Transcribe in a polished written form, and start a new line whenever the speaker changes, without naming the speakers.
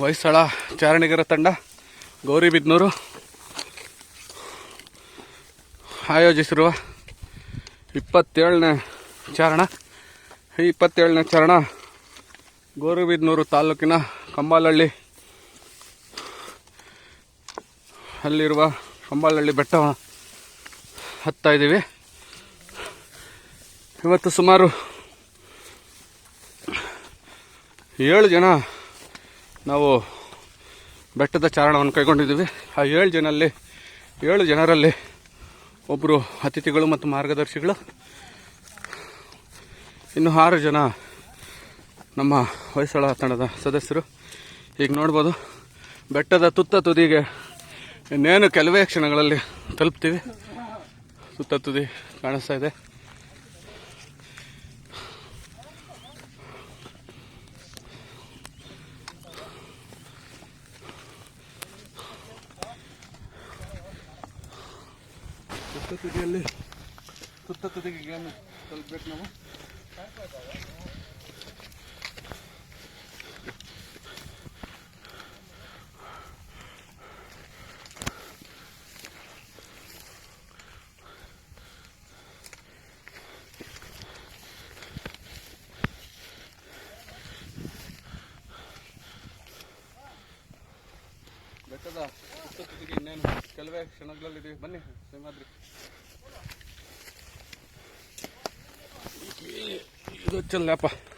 ಹೊಯ್ಸಳ ಚಾರಣಿಗರ ತಂಡ ಗೌರಿಬಿದನೂರು ಆಯೋಜಿಸಿರುವ 27ನೇ ಚಾರಣ. ಈ 27ನೇ ಚಾರಣ ಗೌರಿಬಿದನೂರು ತಾಲೂಕಿನ ಕಂಬಾಲಹಳ್ಳಿ ಅಲ್ಲಿರುವ ಕಂಬಾಲಹಳ್ಳಿ ಬೆಟ್ಟ ಹತ್ತಾ ಇದ್ದೀವಿ. ಇವತ್ತು ಸುಮಾರು 7 ಜನ ನಾವು ಬೆಟ್ಟದ ಚಾರಣವನ್ನು ಕೈಗೊಂಡಿದ್ದೀವಿ. ಆ 7 ಜನರಲ್ಲಿ ಒಬ್ಬರು ಅತಿಥಿಗಳು ಮತ್ತು ಮಾರ್ಗದರ್ಶಿಗಳು, ಇನ್ನು 6 ಜನ ನಮ್ಮ ಹೊಯ್ಸಳ ತಂಡದ ಸದಸ್ಯರು. ಈಗ ನೋಡ್ಬೋದು ಬೆಟ್ಟದ ತುತ್ತ ತುದಿಗೆ ಇನ್ನೇನು ಕೆಲವೇ ಕ್ಷಣಗಳಲ್ಲಿ ತಲುಪ್ತೀವಿ. ತುತ್ತ ತುದಿ ಕಾಣಿಸ್ತಾ ಇದೆ. ತುತ್ತ ತುದಿಗೆ ಏನು ತಲುಪಬೇಕು ನಾವು. ಬೆಟ್ಟದ ತುತ್ತ ತುದಿಗೆ ಇನ್ನೇನು ಕೆಲವೇ ಕ್ಷಣಗಳಲ್ಲಿದ್ದೀವಿ. ಬನ್ನಿ ಸಿಂಹಾದ್ರಿ. ಇದು ಚಲ್ಲಪ್ಪ.